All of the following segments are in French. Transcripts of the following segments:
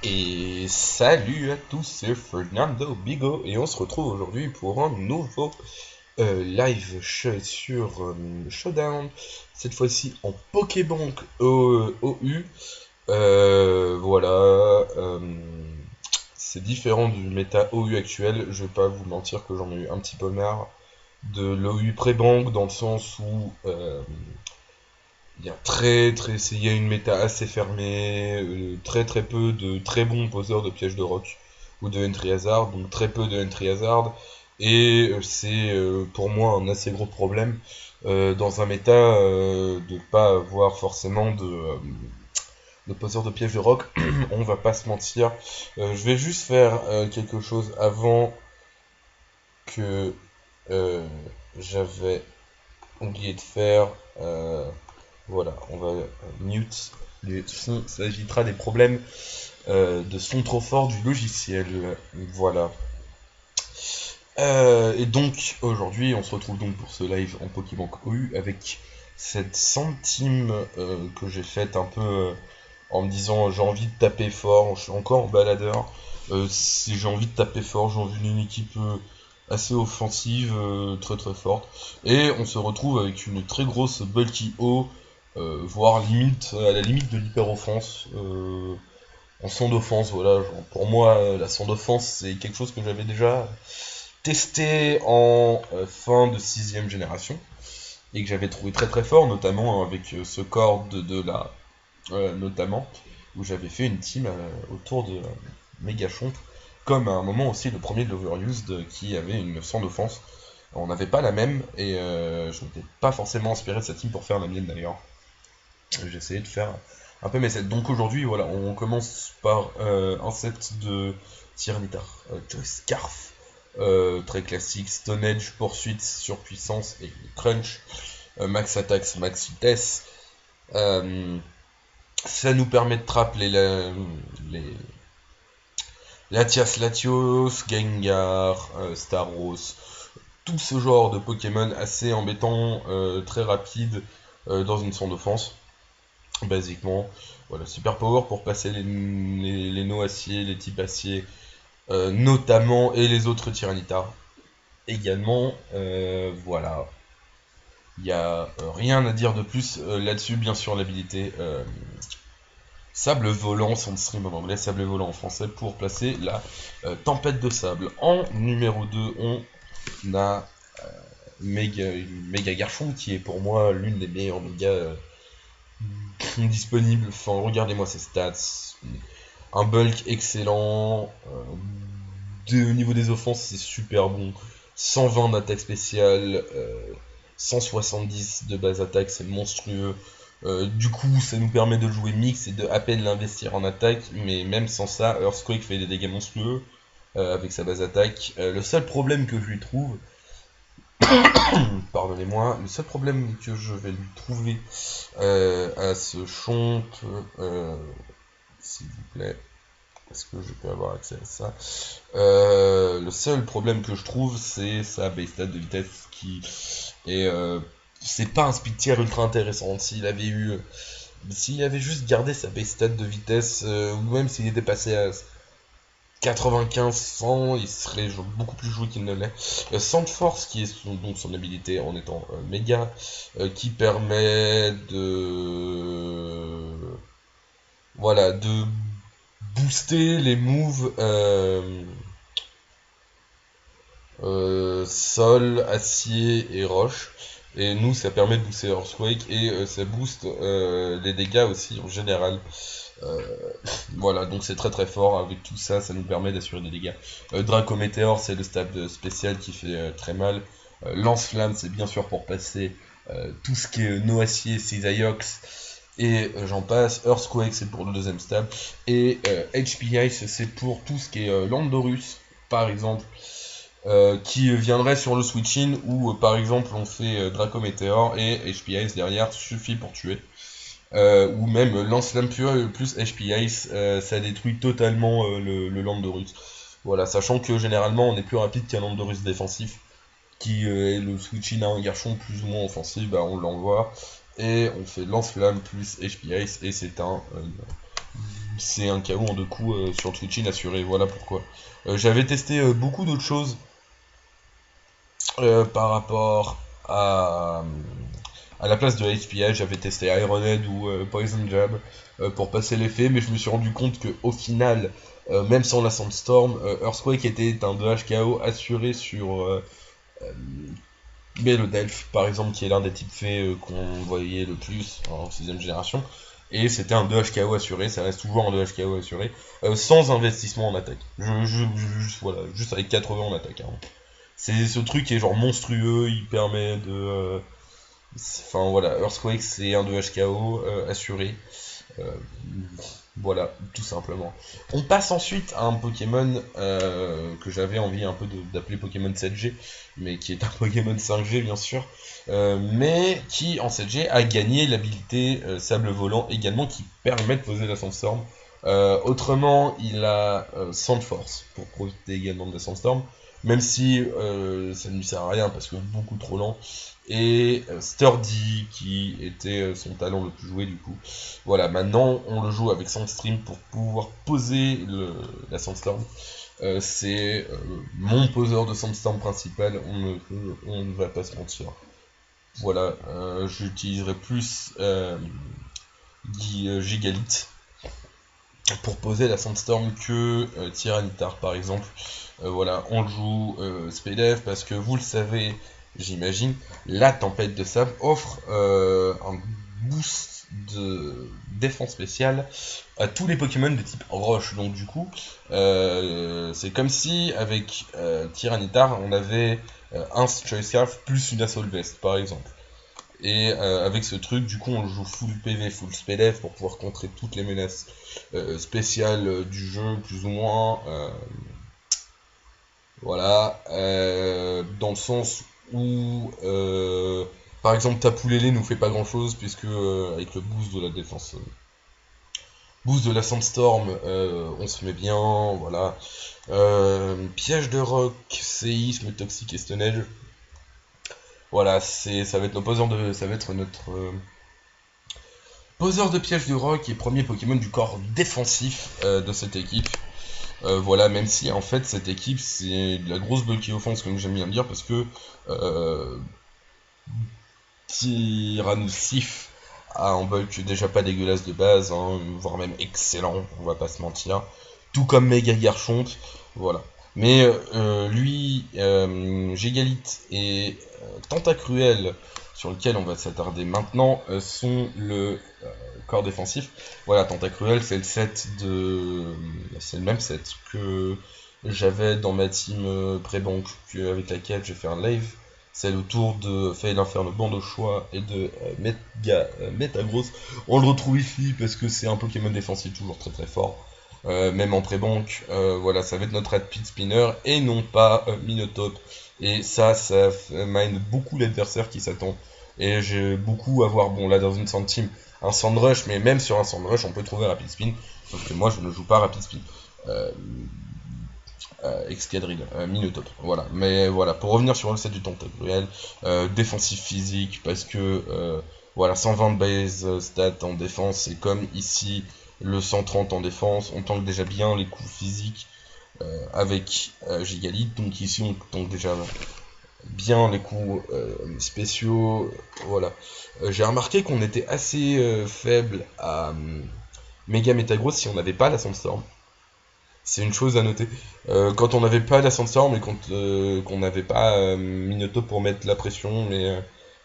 Et salut à tous, c'est Fernando Bigo et on se retrouve aujourd'hui pour un nouveau sur Showdown, cette fois-ci en Pokébank OU. Voilà, c'est différent du méta OU actuel, je vais pas vous mentir que j'en ai eu un petit peu marre de l'OU pré-bank dans le sens où il y a une méta assez fermée, très peu de très bons poseurs de pièges de rock ou de entry hazard, donc très peu de entry hazard, et c'est pour moi un assez gros problème dans un méta de pas avoir forcément de poseurs de pièges de rock. On va pas se mentir. Je vais juste faire quelque chose avant que euh, j'avais oublié de faire. Voilà, on va mute les sons, ça évitera des problèmes de son trop fort du logiciel. Voilà. Et donc, aujourd'hui, on se retrouve donc pour ce live en Pokébank OU avec cette centime que j'ai faite un peu en me disant j'ai envie de taper fort, je suis encore en baladeur. Si j'ai envie de taper fort, j'ai envie d'une équipe assez offensive, très forte. Et on se retrouve avec une très grosse bulky O, voire limite à la limite de l'hyper-offense. En son d'offense, voilà. Genre, pour moi, la son d'offense, c'est quelque chose que j'avais déjà testé en fin de sixième génération et que j'avais trouvé très fort, notamment avec ce corps de la notamment, où j'avais fait une team autour de Megachomp, comme à un moment aussi le premier de l'Overused qui avait une 900 d'offense. On n'avait pas la même, et je n'étais pas forcément inspiré de cette team pour faire la mienne d'ailleurs. J'ai essayé de faire un peu mes sets. Donc aujourd'hui, voilà, on commence par un set de Tyranitar, Scarf, très classique, Stone Edge, Poursuite, Surpuissance et Crunch, Max Attacks, Max Vitesse. Ça nous permet de trap les Latias Latios, Gengar, Staros, tout ce genre de Pokémon assez embêtant, très rapide dans une sonde d'offense, basiquement. Voilà, super power pour passer les no acier, les types acier, notamment, et les autres Tyranitar également. Voilà. Il n'y a rien à dire de plus là-dessus, bien sûr, l'habilité Sable volant, son stream en anglais, sable volant en français, pour placer la tempête de sable. En numéro 2, on a méga Garchomp, qui est pour moi l'une des meilleures méga disponibles. Enfin, regardez-moi ses stats. Un bulk excellent. Au niveau des offenses, c'est super bon. 120 d'attaque spéciale, 170 de base attaque, c'est monstrueux. Du coup, ça nous permet de jouer mix et de à peine l'investir en attaque, mais même sans ça, Earthquake fait des dégâts monstrueux avec sa base attaque. Le seul problème que je lui trouve, pardonnez-moi, le seul problème que je vais lui trouver à ce chomp, s'il vous plaît, est-ce que je peux avoir accès à ça? Le seul problème que je trouve, c'est sa base stat de vitesse qui est c'est pas un speed tier ultra intéressant. S'il avait juste gardé sa base stat de vitesse, ou même s'il était passé à 95-100, il serait beaucoup plus joué qu'il ne l'est. Sand Force, qui est donc son habilité en étant méga, qui permet de voilà de booster les moves sol, acier et roche. Et nous, ça permet de booster Earthquake et ça booste les dégâts aussi en général. Euh, voilà, donc c'est très fort. Avec tout ça, ça nous permet d'assurer des dégâts. Draco Meteor, c'est le stab spécial qui fait très mal. Lance-flamme, c'est bien sûr pour passer tout ce qui est no acier, Cisaiox et j'en passe. Earthquake, c'est pour le deuxième stab. Et HP Ice, c'est pour tout ce qui est Landorus, par exemple. Qui viendrait sur le switch-in où par exemple on fait Draco Meteor et HP Ice derrière suffit pour tuer. Ou même Lance-Flamme Pure plus HP Ice, ça détruit totalement le Landorus. Voilà, sachant que généralement on est plus rapide qu'un Landorus défensif, qui est le switch-in à un garçon plus ou moins offensif, bah on l'envoie, et on fait Lance-Flamme plus HP Ice, et c'est un c'est un KO en 2 coups sur Twitch assuré, voilà pourquoi. J'avais testé beaucoup d'autres choses par rapport à la place de HPI, j'avais testé Ironhead ou Poison Jab pour passer l'effet, mais je me suis rendu compte que au final, même sans la Sandstorm, Earthquake était un 2H KO assuré sur le Delph, par exemple, qui est l'un des types faits qu'on voyait le plus en 6ème génération. Et c'était un 2H KO assuré, ça reste toujours un 2H KO assuré, sans investissement en attaque. Voilà, juste avec 80 en attaque. Hein. C'est ce truc qui est genre monstrueux, il permet de... Enfin voilà, Earthquake c'est un 2H KO assuré. Euh, voilà, tout simplement. On passe ensuite à un Pokémon que j'avais envie un peu d'appeler Pokémon 7G, mais qui est un Pokémon 5G bien sûr, mais qui en 7G a gagné l'habilité Sable Volant également, qui permet de poser la Sandstorm. Autrement, il a Sand Force pour profiter également de la Sandstorm, même si ça ne lui sert à rien parce que beaucoup trop lent. Et Sturdy qui était son talent le plus joué du coup. Voilà, maintenant on le joue avec Sandstream pour pouvoir poser la Sandstorm. C'est mon poseur de Sandstorm principal, on ne va pas se mentir. Voilà, j'utiliserai plus Gigalith pour poser la Sandstorm que Tyranitar par exemple. Voilà, on joue Spedev parce que vous le savez, j'imagine, la tempête de sable offre un boost de défense spéciale à tous les Pokémon de type roche. Donc du coup, c'est comme si avec Tyranitar, on avait un Choice Scarf plus une Assault Vest par exemple. Et avec ce truc, du coup, on joue full PV, full Spedev pour pouvoir contrer toutes les menaces spéciales du jeu, plus ou moins. Voilà, dans le sens où, par exemple, Tapu Lele nous fait pas grand chose, puisque avec le boost de la défense, boost de la Sandstorm, on se met bien, voilà. Piège de roc, séisme, toxique et stonage. Voilà, ça va être ça va être notre poseur de piège de roc et premier Pokémon du corps défensif de cette équipe. Voilà, même si en fait cette équipe c'est de la grosse bulky offense comme j'aime bien le dire parce que Tyrannosif a un bulk déjà pas dégueulasse de base, hein, voire même excellent, on va pas se mentir. Tout comme Mega Garchomp, voilà. Mais lui, Gigalith et Tentacruel, sur lequel on va s'attarder maintenant, sont le corps défensif. Voilà, Tentacruel, c'est c'est le même set que j'avais dans ma team pré-banque, avec laquelle j'ai fait un live. C'est autour de Fail Inferno Bande au choix et de Metagross. On le retrouve ici parce que c'est un Pokémon défensif toujours très très fort. Même en pré-banque, voilà, ça va être notre Rapid Spinner et non pas Minotaur. Et ça mine beaucoup l'adversaire qui s'attend. Et j'ai beaucoup à voir, bon là dans une Sand Team, un Sand Rush, mais même sur un Sand Rush on peut trouver Rapid Spin, sauf que moi je ne joue pas Rapid Spin. Excadrill, Minotaur, voilà. Mais voilà, pour revenir sur le set du Tentacruel, défensif physique, parce que voilà, 120 base stat en défense, c'est comme ici le 130 en défense, on tank déjà bien les coups physiques avec Gigalith, donc ici on tank déjà bien les coups spéciaux, voilà. J'ai remarqué qu'on était assez faible à Mega Metagross si on n'avait pas la Sandstorm. C'est une chose à noter. Quand on n'avait pas la Sandstorm et qu'on n'avait pas Minotaur pour mettre la pression, mais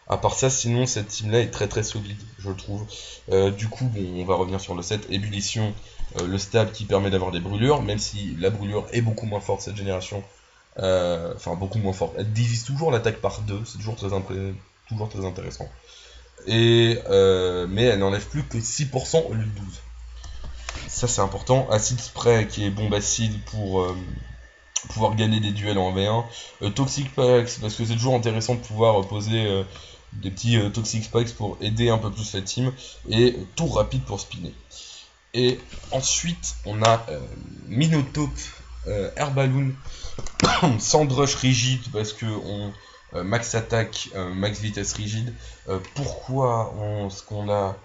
à part ça, sinon cette team là est très très solide, je trouve. Du coup, bon, on va revenir sur le set Ébullition, le stab qui permet d'avoir des brûlures, même si la brûlure est beaucoup moins forte cette génération. Enfin, beaucoup moins forte. Elle divise toujours l'attaque par 2, c'est toujours très intéressant. Mais elle n'enlève plus que 6% au lieu de 12%. Ça c'est important. Acid Spray qui est bombe acide pour pouvoir gagner des duels en V1. Toxic Packs parce que c'est toujours intéressant de pouvoir poser des petits Toxic Packs pour aider un peu plus la team. Et tour rapide pour spinner. Et ensuite on a Minotaur, Airballoon, Sandrush rigide parce que on max attaque, max vitesse rigide. Pourquoi ce qu'on a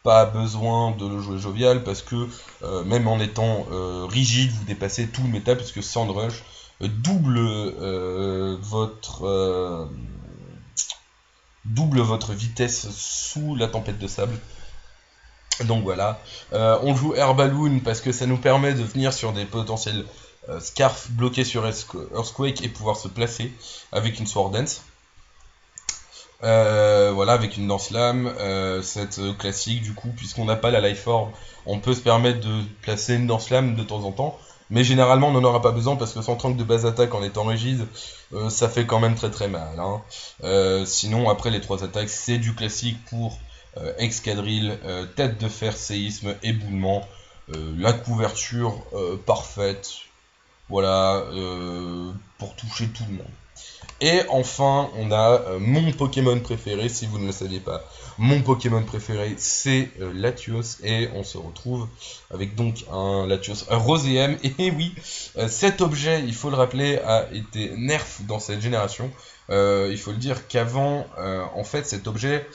pas besoin de le jouer jovial, parce que même en étant rigide, vous dépassez tout le méta, puisque Sand Rush double votre vitesse sous la tempête de sable. Donc voilà, on joue Air Balloon parce que ça nous permet de venir sur des potentiels Scarf bloqués sur Earthquake et pouvoir se placer avec une Sword Dance. Voilà, avec une Danse Lame, cette classique du coup, puisqu'on n'a pas la Life Orb, on peut se permettre de placer une Danse Lame de temps en temps, mais généralement on n'en aura pas besoin parce que sans tank de base attaque en étant rigide, ça fait quand même très très mal. Hein. Sinon, après les 3 attaques, c'est du classique pour Excadrill, Tête de Fer, Séisme, Éboulement, la couverture parfaite, voilà, pour toucher tout le monde. Et enfin, on a mon Pokémon préféré, si vous ne le saviez pas. Mon Pokémon préféré, c'est Latios, et on se retrouve avec donc un Latios Roséem. Et oui, cet objet, il faut le rappeler, a été nerf dans cette génération. Il faut le dire qu'avant, en fait, cet objet,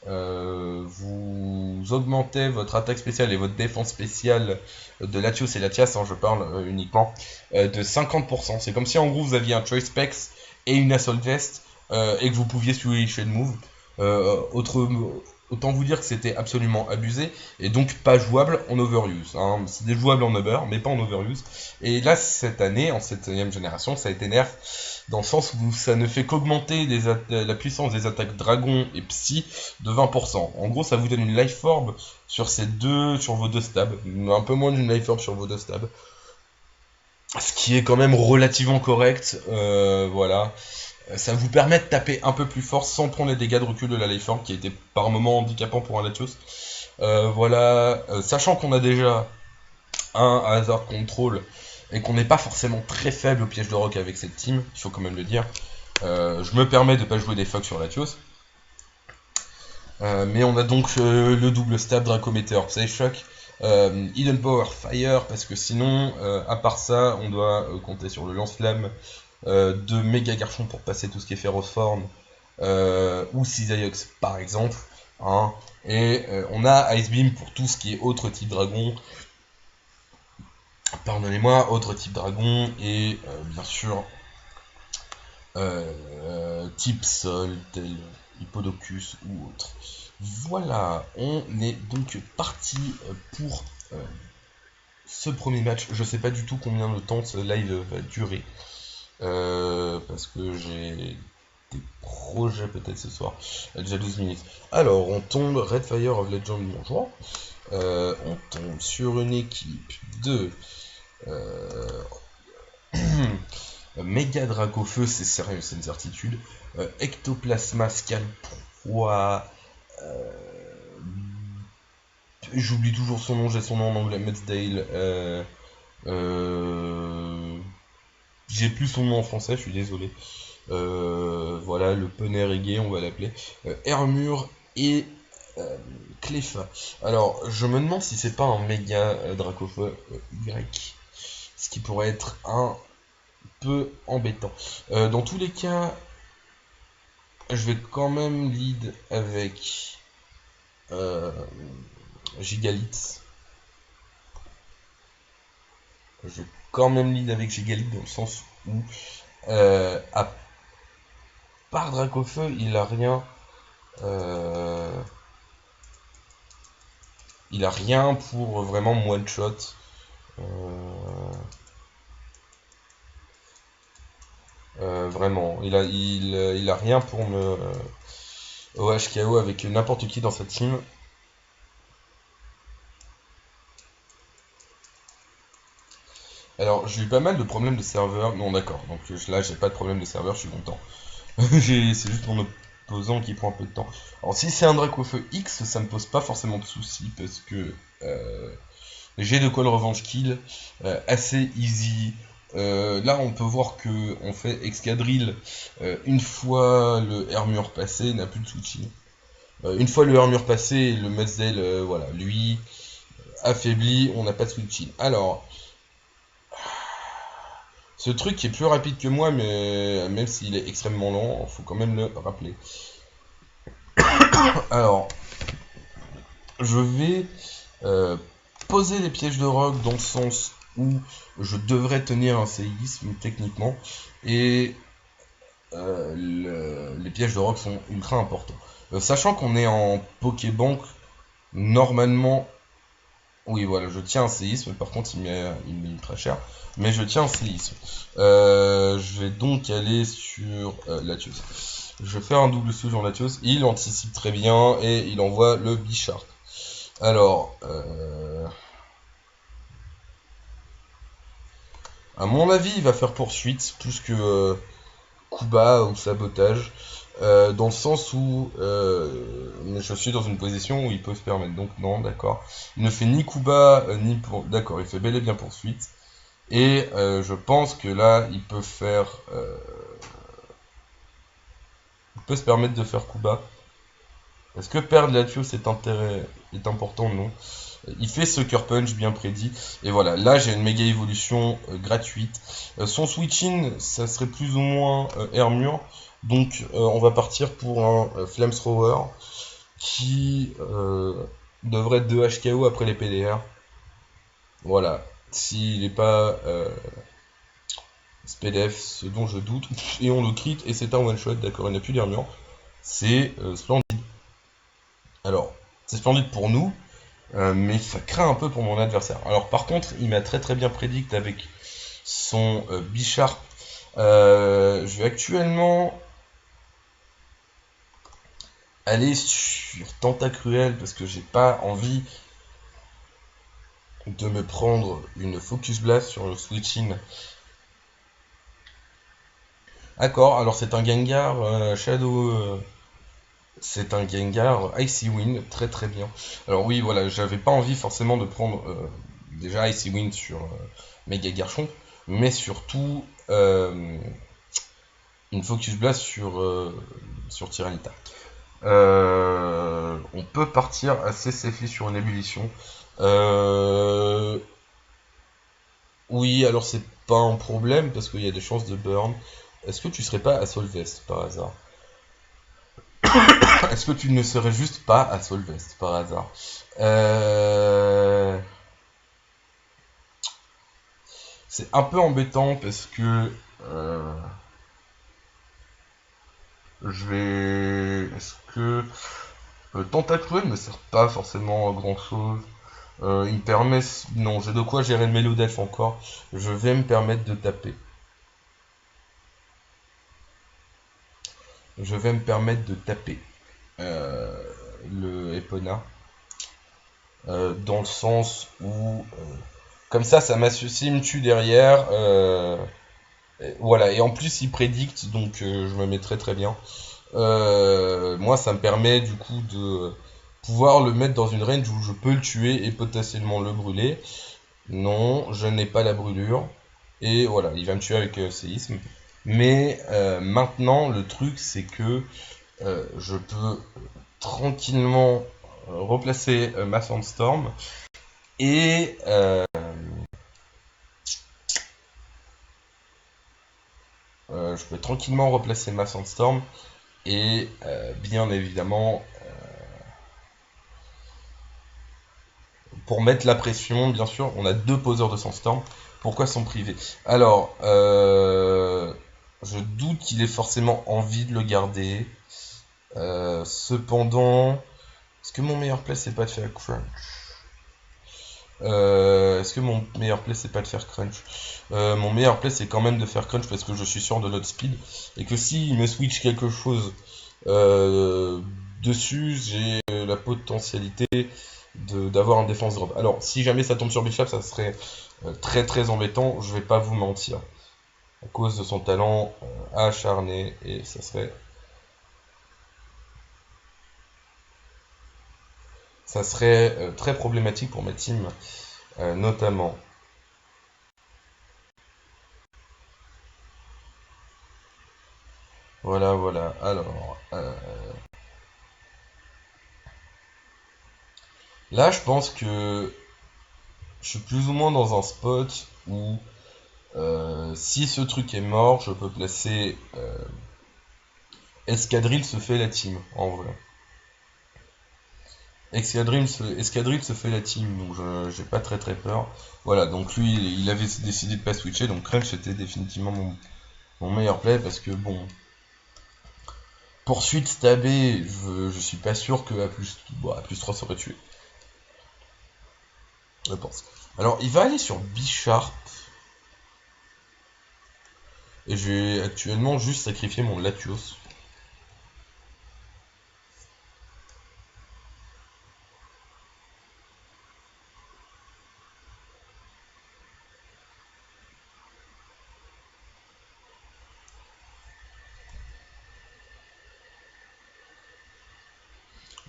vous augmentez votre attaque spéciale et votre défense spéciale de Latios et Latias, hein, je parle uniquement, de 50%. C'est comme si en gros vous aviez un Choice Specs et une Assault Vest, et que vous pouviez switcher de move. Autant vous dire que c'était absolument abusé, et donc pas jouable en overuse. Hein. C'était jouable en over, mais pas en overuse. Et là, cette année, en 7ème génération, ça a été nerf, dans le sens où ça ne fait qu'augmenter la puissance des attaques dragon et psy de 20%. En gros, ça vous donne une life orb sur vos 2 stabs, un peu moins d'une life orb sur vos 2 stabs. Ce qui est quand même relativement correct, voilà. Ça vous permet de taper un peu plus fort sans prendre les dégâts de recul de la Life Orb qui était par moments handicapant pour un Latios. Voilà, sachant qu'on a déjà un Hazard Control et qu'on n'est pas forcément très faible au piège de rock avec cette team, il faut quand même le dire. Je me permets de pas jouer des fucks sur Latios. Mais on a donc le double stab, Dracometer, Psyshock. Hidden Power Fire, parce que sinon, à part ça, on doit compter sur le lance-flamme de Méga Garchon pour passer tout ce qui est Ferroform, ou Cisaiox par exemple. Hein, et on a Ice Beam pour tout ce qui est autre type dragon. Pardonnez-moi, autre type dragon, et bien sûr, type sol, tel Hippodocus ou autre. Voilà, on est donc parti pour ce premier match. Je sais pas du tout combien de temps ce live va durer, parce que j'ai des projets peut-être ce soir. Déjà 12 minutes. Alors, on tombe Red Fire of Legend bonjour. On tombe sur une équipe de Méga Dracofeu, c'est sérieux, c'est une certitude. Ectoplasma Scalproie. J'oublie toujours son nom, j'ai son nom en anglais, Metzdale. J'ai plus son nom en français, je suis désolé. Voilà, le poney reggae, on va l'appeler. Hermure et Cleffa. Alors, je me demande si c'est pas un méga Dracofeu Y, ce qui pourrait être un peu embêtant. Dans tous les cas, je vais quand même lead avec Gigalith. Je vais quand même lead avec Gigalith dans le sens où, à part Dracofeu, il a rien. Il a rien pour vraiment one shot. Vraiment, il a rien pour me OHKO avec n'importe qui dans sa team. Alors, j'ai eu pas mal de problèmes de serveur. Non, d'accord. Donc là, j'ai pas de problème de serveur, je suis content. C'est juste mon opposant qui prend un peu de temps. Alors, si c'est un Dracofeu X, ça me pose pas forcément de soucis parce que j'ai de quoi le revenge kill assez easy. Là, on peut voir que on fait Excadrill une fois le Hermure passé, n'a plus de switching. Une fois le Hermure passé, le Metzdale, voilà, lui affaibli, on n'a pas de switching. Alors, ce truc qui est plus rapide que moi, mais même s'il est extrêmement lent, il faut quand même le rappeler. Alors, Je vais poser les pièges de roc dans le sens où je devrais tenir un séisme techniquement, et les pièges de roc sont ultra importants. Sachant qu'on est en Pokébank, normalement, oui voilà, je tiens un séisme, par contre il m'est ultra cher, mais je tiens un séisme. Je vais donc aller sur Latios. Je vais faire un double switch en Latios, il anticipe très bien et il envoie le Bichard. Alors, à mon avis, il va faire poursuite plus que coup bas ou sabotage, dans le sens où je suis dans une position où il peut se permettre. Donc non, d'accord. Il ne fait ni coup bas ni pour. D'accord, il fait bel et bien poursuite. Et je pense que là, il peut se permettre de faire coup bas. Est-ce que perdre Latios est important? Non. Il fait Sucker Punch bien prédit. Et voilà, là j'ai une méga évolution gratuite. Son switching, ça serait plus ou moins Armure. Donc on va partir pour un Flamethrower qui devrait être 2 HKO après les PDR. Voilà. S'il n'est pas SPDF, ce dont je doute. Et on le crit et c'est un one shot, d'accord, il n'a plus d'Armure. C'est splendide. Alors, c'est splendide pour nous. Mais ça craint un peu pour mon adversaire. Alors par contre, il m'a très très bien prédict avec son Bichard. Je vais actuellement aller sur Tentacruel parce que j'ai pas envie de me prendre une Focus Blast sur le switching. D'accord, alors c'est un Gengar Shadow. C'est un Gengar Icy Wind, très très bien. Alors oui, voilà, j'avais pas envie forcément de prendre déjà Icy Wind sur Mega Garchomp, mais surtout une Focus Blast sur Tyranitar. On peut partir assez safely sur une ébullition. Oui, alors c'est pas un problème parce qu'il y a des chances de burn. Est-ce que tu serais pas à Solvest par hasard? Est-ce que tu ne serais juste pas à Solvest par hasard? C'est un peu embêtant parce que je vais. Est-ce que Tentacruel ne sert pas forcément à grand chose? Il me permet. Non, j'ai de quoi gérer le Mélodef encore. Je vais me permettre de taper. Je vais me permettre de taper le Epona. Dans le sens où. Comme ça m'associe, il me tue derrière. Voilà, et en plus il prédicte, donc je me mets très très bien. Moi, ça me permet du coup de pouvoir le mettre dans une range où je peux le tuer et potentiellement le brûler. Non, je n'ai pas la brûlure. Et voilà, il va me tuer avec séisme. Mais maintenant, le truc, c'est que je peux tranquillement replacer ma Sandstorm. Et je peux tranquillement replacer ma Sandstorm. Et bien évidemment, pour mettre la pression, bien sûr, on a deux poseurs de Sandstorm. Pourquoi sont privés? Alors, je doute qu'il ait forcément envie de le garder. Cependant, est-ce que mon meilleur play c'est pas de faire crunch? Est-ce que mon meilleur play c'est pas de faire crunch? Mon meilleur play c'est quand même de faire crunch parce que je suis sûr de l'autre speed et que s'il me switch quelque chose dessus, j'ai la potentialité d'avoir un défense drop. Alors, si jamais ça tombe sur Bishop, ça serait très très embêtant, je vais pas vous mentir. À cause de son talent acharné, et ça serait très problématique pour ma team, notamment. Voilà, voilà. Alors, là, je pense que je suis plus ou moins dans un spot où si ce truc est mort, je peux placer Escadrille se fait la team, en vrai. Escadrille se fait la team, donc j'ai pas très peur. Voilà, donc lui, il avait décidé de pas switcher, donc Crunch était définitivement mon meilleur play, parce que bon, poursuite stabé, je suis pas sûr que à plus 3 ça aurait tué, je pense. Alors, il va aller sur B-Sharp, et je vais actuellement juste sacrifier mon Latios.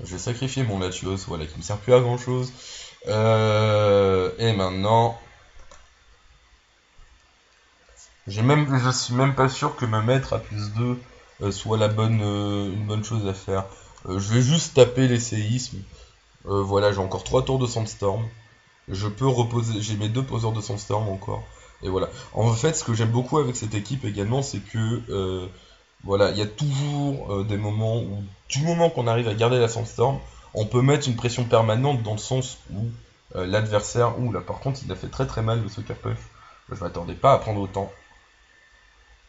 Je vais sacrifier mon Latios, voilà, qui me sert plus à grand chose. Et maintenant, je suis même pas sûr que me mettre à plus 2 soit une bonne chose à faire. Je vais juste taper les séismes. Voilà, j'ai encore 3 tours de Sandstorm. Je peux reposer, j'ai mes 2 poseurs de Sandstorm encore. Et voilà. En fait, ce que j'aime beaucoup avec cette équipe également, c'est que voilà, il y a toujours des moments où, du moment qu'on arrive à garder la Sandstorm, on peut mettre une pression permanente dans le sens où l'adversaire, là par contre il a fait très mal le Sucker Punch. Je m'attendais pas à prendre autant.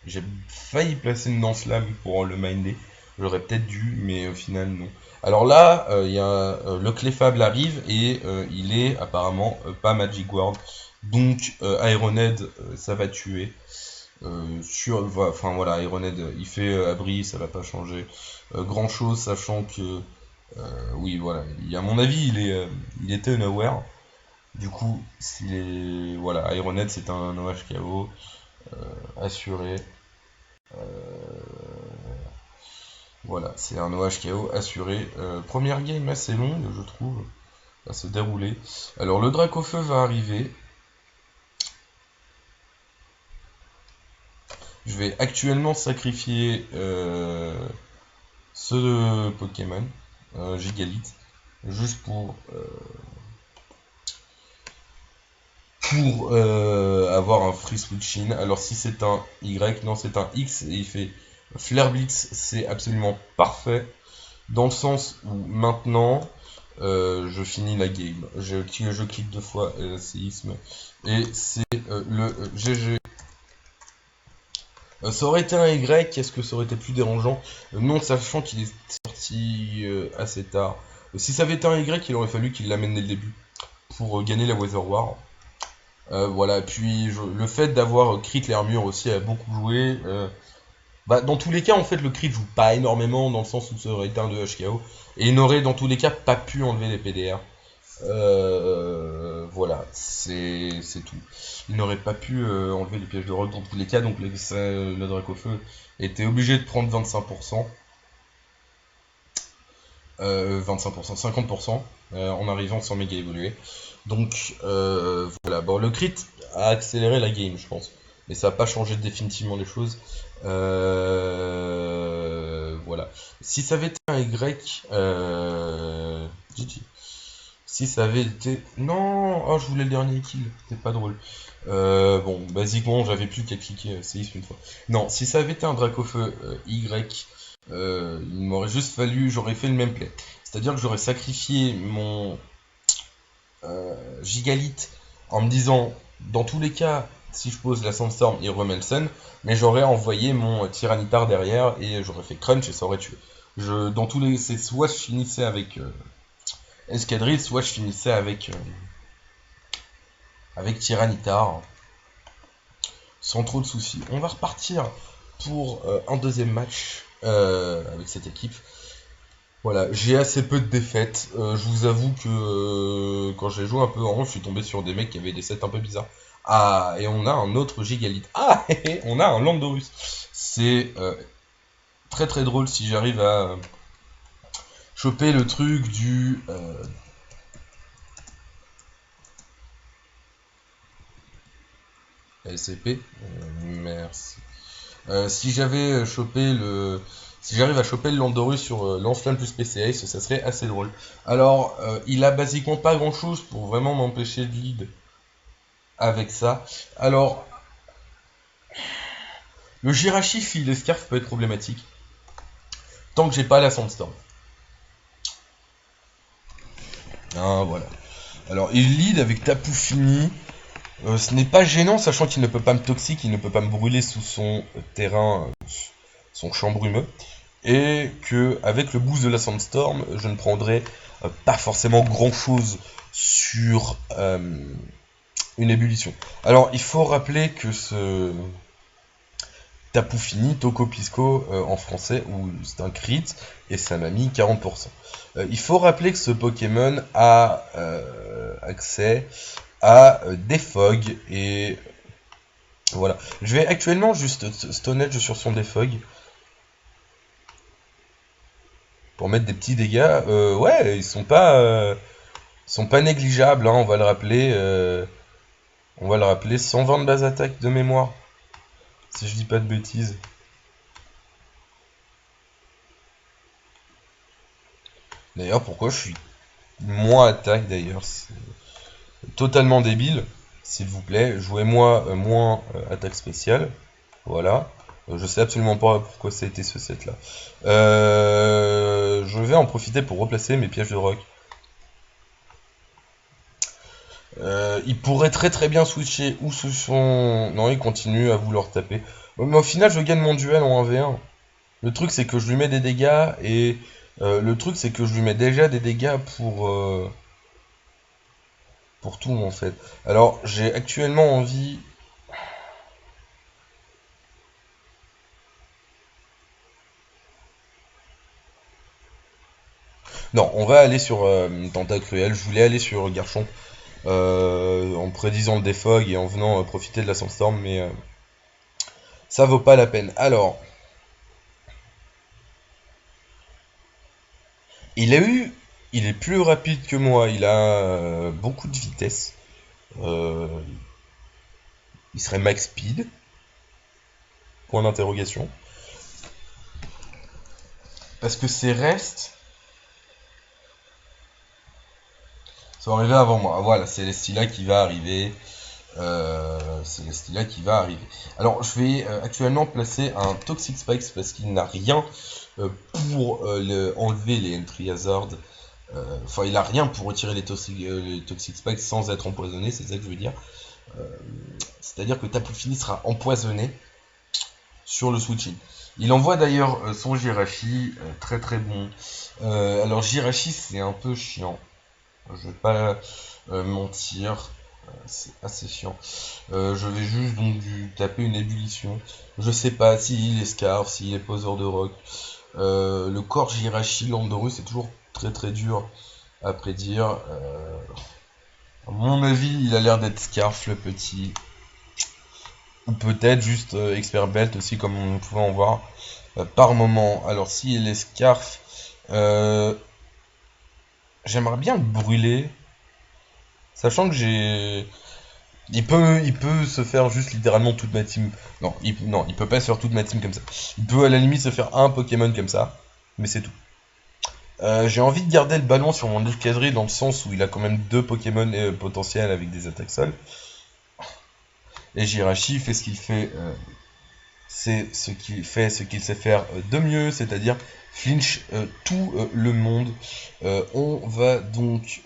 J'ai failli placer une Lance-Lame pour le minder. J'aurais peut-être dû, mais au final non. Alors là, le Clefable arrive et il est apparemment pas Magic Ward. Donc Ironhead, ça va tuer. Enfin voilà, Ironhead, il fait abri, ça va pas changer grand chose, sachant que oui voilà, à mon avis il était unaware. Du coup, s'il est voilà, Ironhead c'est un OHKO assuré. Voilà, c'est un OHKO assuré. Première game assez longue, je trouve, à se dérouler. Alors le Dracofeu va arriver. Je vais actuellement sacrifier ce Pokémon, Gigalith, juste pour avoir un free switching. Alors si c'est un Y, non c'est un X et il fait Flare Blitz, c'est absolument parfait. Dans le sens où maintenant je finis la game. Je clique 2 fois séisme et c'est le GG. Ça aurait été un Y, est-ce que ça aurait été plus dérangeant? Non, sachant qu'il est sorti assez tard. Si ça avait été un Y, il aurait fallu qu'il l'amène dès le début pour gagner la Weather War. Voilà, puis le fait d'avoir crit l'armure aussi a beaucoup joué. Bah, dans tous les cas, en fait, le crit joue pas énormément dans le sens où ça aurait été un 2 HKO. Et il n'aurait dans tous les cas pas pu enlever les PDR. Voilà, c'est tout. Il n'aurait pas pu enlever les pièges de rock dans tous les cas, donc le Dracofeu était obligé de prendre 25%. 25%, 50% en arrivant sans méga évoluer. Donc voilà, bon, le crit a accéléré la game, je pense. Mais ça n'a pas changé définitivement les choses. Voilà. Si ça avait été un Y, GG. Si ça avait été... Non, oh, je voulais le dernier kill, c'était pas drôle. Bon, basiquement, j'avais plus qu'à cliquer séisme une fois. Non, si ça avait été un Dracofeu Y, il m'aurait juste fallu, j'aurais fait le même play. C'est-à-dire que j'aurais sacrifié mon Gigalith en me disant, dans tous les cas, si je pose la Sandstorm, il remet le Sun, mais j'aurais envoyé mon Tyranitar derrière et j'aurais fait Crunch et ça aurait tué. Dans tous les... C'est soit je finissais avec Escadrille, soit je finissais avec Tyranitar, sans trop de soucis. On va repartir pour un deuxième match avec cette équipe. Voilà, j'ai assez peu de défaites. Je vous avoue que quand j'ai joué un peu en rang, je suis tombé sur des mecs qui avaient des sets un peu bizarres. Ah, et on a un autre Gigalith. Ah, on a un Landorus. C'est très drôle si j'arrive à choper le truc du... SCP. Merci. Si j'avais chopé le... Si j'arrive à choper le Landorus sur Lance-Flamme plus PCA, ça serait assez drôle. Alors, il a basiquement pas grand chose pour vraiment m'empêcher de lead avec ça. Alors, le Jirachi fil Scarf peut être problématique. Tant que j'ai pas la Sandstorm. Ah, voilà. Alors, il lead avec Tapu Fini. Ce n'est pas gênant, sachant qu'il ne peut pas me toxique, il ne peut pas me brûler sous son terrain, son champ brumeux. Et que avec le boost de la Sandstorm, je ne prendrai pas forcément grand chose sur une ébullition. Alors, il faut rappeler que ce Tapu Fini, Toco Pisco en français, où c'est un crit, et ça m'a mis 40%. Il faut rappeler que ce Pokémon a accès à des fogs, et voilà. Je vais actuellement juste Stone Edge sur son Defog pour mettre des petits dégâts. Ouais, ils sont pas négligeables, hein, on va le rappeler. On va le rappeler, 120 de base attaque de mémoire, si je dis pas de bêtises. D'ailleurs, pourquoi je suis moins attaque d'ailleurs, c'est totalement débile. S'il vous plaît, jouez-moi moins attaque spéciale. Voilà. Je sais absolument pas pourquoi ça a été ce set là. Je vais en profiter pour replacer mes pièges de rock. Il pourrait très très bien switcher ou sous son... Non, il continue à vouloir taper. Mais au final, je gagne mon duel en 1v1. Le truc, c'est que je lui mets des dégâts et... le truc, c'est que je lui mets déjà des dégâts pour tout, en fait. Alors, j'ai actuellement envie... Non, on va aller sur Tentacruel. Je voulais aller sur Garchomp. En prédisant le défog et en venant profiter de la Sandstorm, mais ça vaut pas la peine. Alors, il est plus rapide que moi, il a beaucoup de vitesse. Euh, il serait max speed, point d'interrogation. Parce que ses restes sont arrivés avant moi. Voilà, c'est Celestia qui va arriver. Celestia qui va arriver. Alors, je vais actuellement placer un Toxic Spikes parce qu'il n'a rien pour enlever les Entry Hazard. Enfin, il a rien pour retirer les Toxic Spikes sans être empoisonné, c'est ça que je veux dire. C'est-à-dire que Tapu Fini sera empoisonné sur le switching. Il envoie d'ailleurs son Jirachi, très très bon. Alors Jirachi, c'est un peu chiant. Je vais pas mentir, c'est assez chiant. Je vais juste donc taper une ébullition. Je sais pas s'il est Scarf, s'il est poseur de rock. Le corps Jirachi Landorus, c'est toujours très très dur à prédire. À mon avis, il a l'air d'être Scarf le petit. Ou peut-être juste Expert Belt aussi, comme on pouvait en voir par moment. Alors, s'il est Scarf, j'aimerais bien le brûler. Sachant que j'ai... il peut se faire juste littéralement toute ma team. Non, il peut pas se faire toute ma team comme ça. Il peut à la limite se faire un Pokémon comme ça. Mais c'est tout. J'ai envie de garder le ballon sur mon escadrille dans le sens où il a quand même deux Pokémon potentiels avec des attaques sol. Et Jirachi fait ce qu'il fait, c'est ce qu'il sait faire de mieux, c'est-à-dire flinch tout le monde. On va donc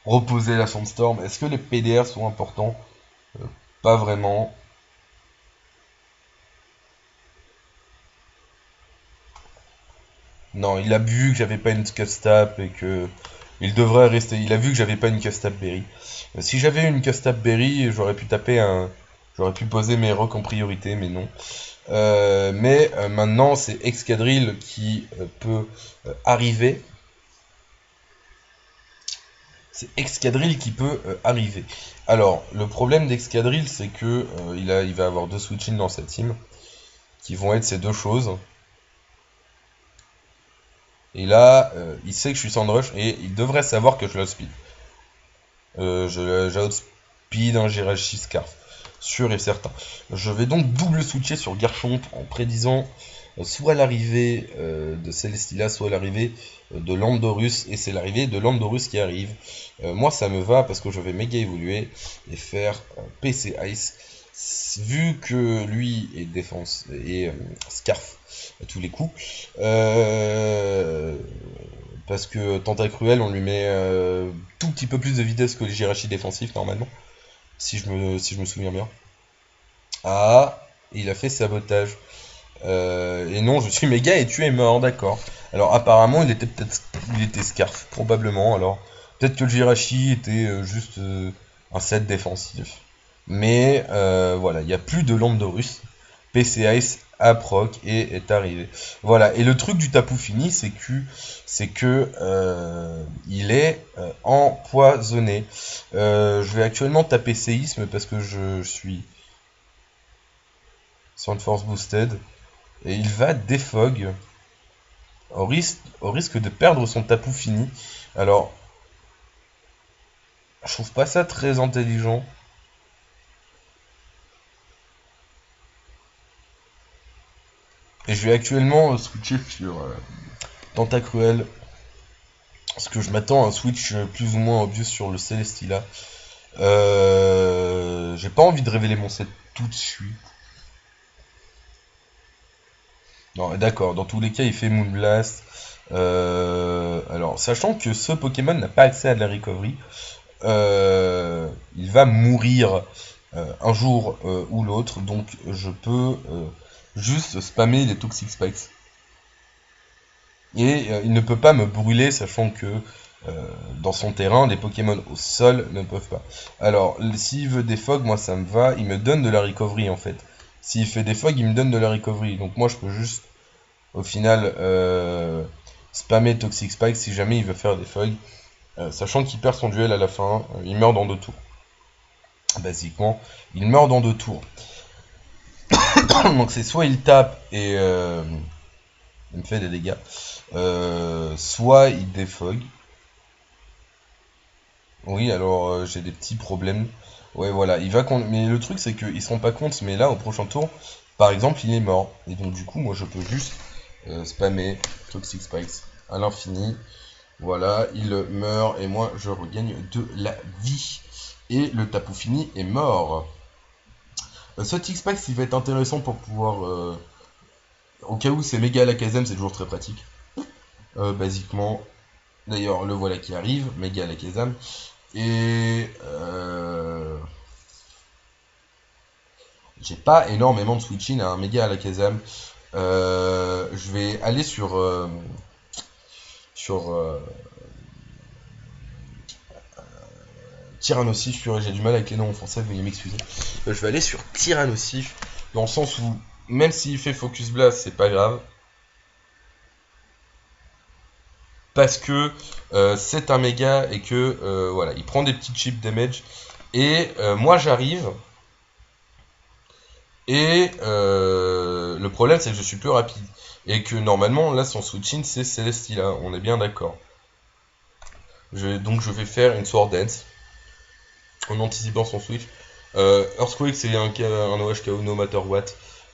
reposer la Sandstorm. Est-ce que les PDR sont importants? Pas vraiment. Non, il a vu que j'avais pas une Custap et que il devrait rester. Il a vu que j'avais pas une Custap Berry. Si j'avais une Custap Berry, j'aurais pu poser mes rocks en priorité, mais non. Mais maintenant, c'est Excadrill qui peut arriver. C'est Excadrill qui peut arriver. Alors, le problème d'Excadrill, c'est que il va avoir deux switching dans sa team, qui vont être ces deux choses. Et là, il sait que je suis Sandrush et il devrait savoir que je l'outspeed. J'outspeed un Jirachi Scarf. Sûr et certain. Je vais donc double switcher sur Garchomp en prédisant soit l'arrivée de Celesteela, soit l'arrivée de Landorus. Et c'est l'arrivée de Landorus qui arrive. Moi, ça me va parce que je vais méga évoluer et faire PC Ice. Vu que lui est défense et Scarf à tous les coups, Parce que Tentacruel, on lui met tout petit peu plus de vitesse que les Jirachi défensifs normalement. Si je me souviens bien. Ah, il a fait sabotage. Et non, je suis méga et tu es mort, d'accord. Alors apparemment, il était Scarf, probablement. Alors peut-être que le Jirachi était juste un set défensif. Mais voilà, il n'y a plus de Landorus. PC Ice a proc et est arrivé. Voilà, et le truc du Tapu Fini, c'est que il est empoisonné. Je vais actuellement taper séisme parce que je suis Sound Force Boosted. Et il va défog au risque de perdre son Tapu Fini. Alors, je trouve pas ça très intelligent. Et je vais actuellement switcher sur Tentacruel. Parce que je m'attends à un switch plus ou moins obvious sur le Celesteela. J'ai pas envie de révéler mon set tout de suite. Non, d'accord, dans tous les cas, il fait Moonblast. Alors, sachant que ce Pokémon n'a pas accès à de la recovery, il va mourir un jour ou l'autre, donc je peux juste spammer les Toxic Spikes. Et il ne peut pas me brûler, sachant que dans son terrain, les Pokémon au sol ne peuvent pas. Alors, s'il veut des fogs, moi ça me va, il me donne de la recovery en fait. S'il fait des fogs, il me donne de la recovery. Donc moi je peux juste, au final, spammer Toxic Spikes si jamais il veut faire des fogs. Sachant qu'il perd son duel à la fin, il meurt dans 2 tours. Basiquement, il meurt dans 2 tours. Donc c'est soit il tape et il me fait des dégâts, soit il défog. Oui, alors j'ai des petits problèmes. Ouais, voilà, il va mais le truc c'est qu'ils se rendent pas compte, mais là au prochain tour, par exemple, il est mort. Et donc du coup, moi je peux juste spammer Toxic Spikes à l'infini. Voilà, il meurt et moi je regagne de la vie. Et le Tapu Fini est mort. Ce T-Space, il va être intéressant pour pouvoir... au cas où c'est méga à la Kazam, c'est toujours très pratique. Basiquement, d'ailleurs, le voilà qui arrive, méga à la Kazam. Et... j'ai pas énormément de switching à un méga à la Kazam. Je vais aller sur... Tyrannosif, j'ai du mal avec les noms en français, veuillez m'excuser. Je vais aller sur Tyrannosif, dans le sens où, même s'il fait Focus Blast, c'est pas grave. Parce que c'est un méga et que, voilà, il prend des petits chip damage. Et moi j'arrive. Et le problème c'est que je suis plus rapide. Et que normalement, là, son switching, c'est Celesteela, on est bien d'accord. Donc je vais faire une Sword Dance en anticipant son switch. Earthquake, c'est un OHKO no matter what.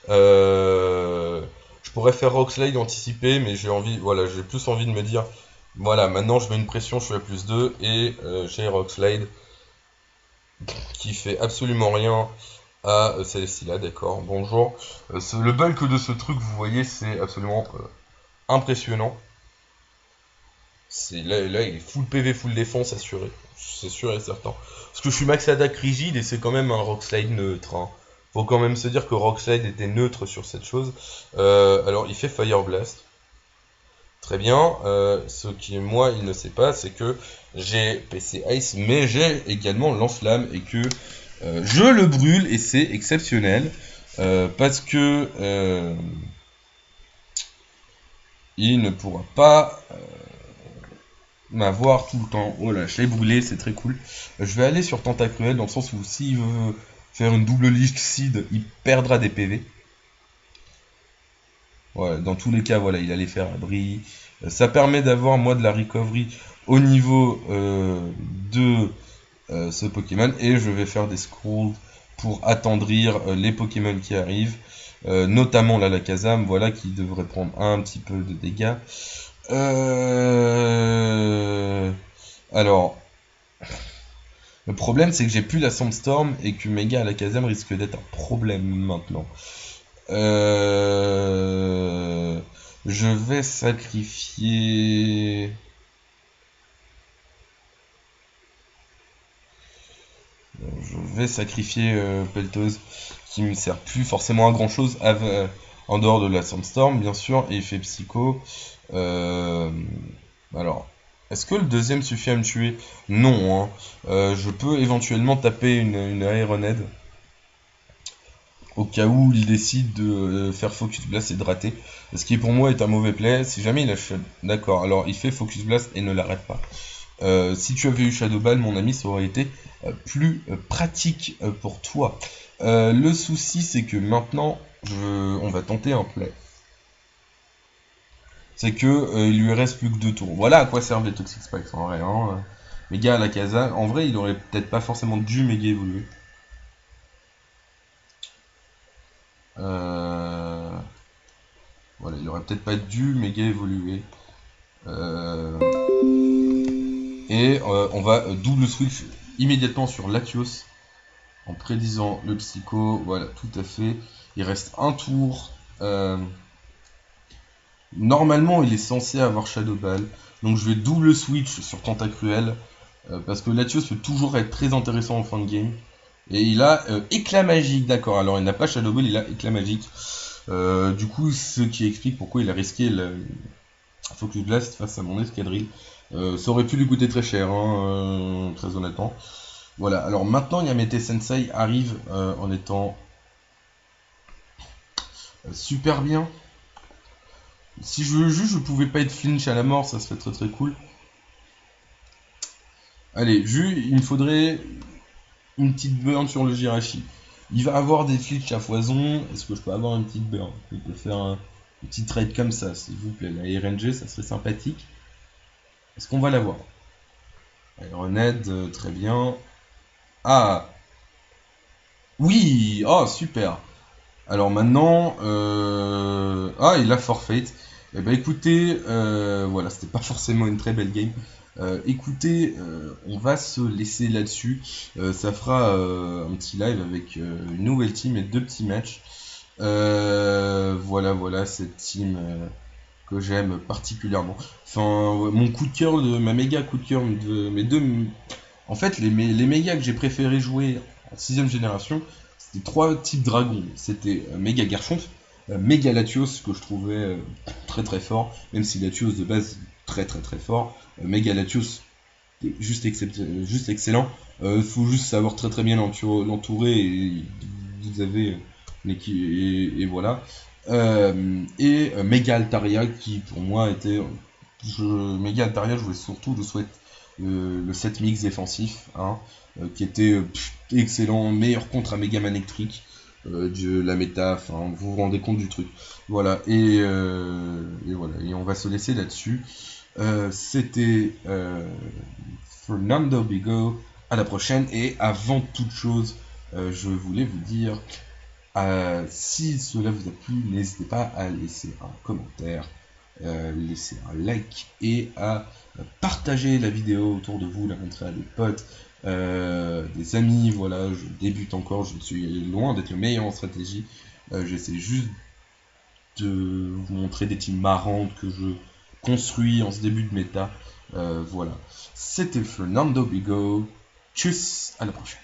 Je pourrais faire Rock Slide anticipé, mais j'ai plus envie de me dire, voilà, maintenant je mets une pression, je suis à plus 2, et j'ai Rock Slide qui fait absolument rien à Celesteela, d'accord, bonjour. Le bulk de ce truc, vous voyez, c'est absolument impressionnant. Là, il est full PV, full défense assuré. C'est sûr et certain. Parce que je suis max attaque rigide et c'est quand même un Rockslide neutre. Hein. Faut quand même se dire que Rockslide était neutre sur cette chose. Alors, il fait Fire Blast. Très bien. Ce qui, moi, il ne sait pas, c'est que j'ai PC Ice, mais j'ai également Lance-Flamme et que je le brûle et c'est exceptionnel. Parce que il ne pourra pas m'avoir tout le temps. Oh là, je l'ai brûlé, c'est très cool. Je vais aller sur Tentacruel dans le sens où s'il veut faire une double Lich Seed, il perdra des PV. Voilà, dans tous les cas, voilà, il allait faire abri. Ça permet d'avoir moi de la recovery au niveau de ce Pokémon. Et je vais faire des scrolls pour attendrir les Pokémon qui arrivent. Notamment là, la Kazam, voilà, qui devrait prendre un petit peu de dégâts. Alors, le problème c'est que j'ai plus la Sandstorm et que Mega à la Kazam risque d'être un problème maintenant. Je vais sacrifier... je vais sacrifier Peltose, qui me sert plus forcément à grand chose en dehors de la Sandstorm, bien sûr, et effet Psycho. Alors, est-ce que le deuxième suffit à me tuer? Non, hein. Je peux éventuellement taper une Ironhead, au cas où il décide de faire Focus Blast et de rater. Ce qui pour moi est un mauvais play. Si jamais il a... D'accord, alors il fait Focus Blast et ne l'arrête pas. Si tu avais eu Shadow Ball, mon ami, ça aurait été plus pratique pour toi. Le souci, c'est que maintenant, on va tenter un play. C'est que il lui reste plus que 2 tours. Voilà à quoi servent les Toxic Spikes en vrai. Hein. Méga à la casa. En vrai, il aurait peut-être pas forcément dû méga évoluer. Voilà, il aurait peut-être pas dû méga évoluer. Et on va double switch immédiatement sur Latios en prédisant le Psycho. Voilà, tout à fait. Il reste un tour. Normalement, il est censé avoir Shadow Ball. Donc je vais double switch sur Tentacruel. Parce que Latios peut toujours être très intéressant en fin de game. Et il a éclat magique, d'accord. Alors il n'a pas Shadow Ball, il a éclat magique. Du coup, ce qui explique pourquoi il a risqué le Focus Blast face à mon escadrille. Ça aurait pu lui coûter très cher, hein, très honnêtement. Voilà, alors maintenant Yamete Sensei arrive en étant super bien. Si je pouvais pas être flinch à la mort, ça serait très très cool. Allez, il me faudrait une petite burn sur le Jirachi. Il va avoir des flinch à foison. Est-ce que je peux avoir une petite burn? Je peux faire un petit trade comme ça, s'il vous plaît. La RNG, ça serait sympathique. Est-ce qu'on va l'avoir? Ironhead, très bien. Ah! Oui! Oh, super! Alors maintenant, ah, il a forfait. Eh ben écoutez, voilà, c'était pas forcément une très belle game. Écoutez, on va se laisser là-dessus. Ça fera un petit live avec une nouvelle team et 2 petits matchs. Voilà, cette team que j'aime particulièrement. Enfin, ouais, mon coup de cœur, ma méga coup de cœur de mes deux... En fait, les mégas que j'ai préféré jouer en 6ème génération, c'était 3 types dragons. C'était méga Garchomp, méga Latios, que je trouvais très très fort, même si Latios de base très très très fort. Méga Latios, juste excellent. Faut juste savoir très très bien l'entourer et vous avez et voilà. Méga Altaria qui pour moi était Méga Altaria, je voulais surtout le set mix défensif, hein, qui était excellent, meilleur contre un Megaman électrique de la méta, enfin vous vous rendez compte du truc. Voilà, et voilà, et on va se laisser là-dessus. C'était Fernando Bigo, à la prochaine, et avant toute chose, je voulais vous dire, si cela vous a plu, n'hésitez pas à laisser un commentaire, laisser un like et à partager la vidéo autour de vous, la montrer à des potes, des amis. Voilà, je débute encore, je suis loin d'être le meilleur en stratégie. J'essaie juste de vous montrer des teams marrantes que je construis en ce début de méta. Voilà, c'était Fernando Bigo. Tchuss, à la prochaine.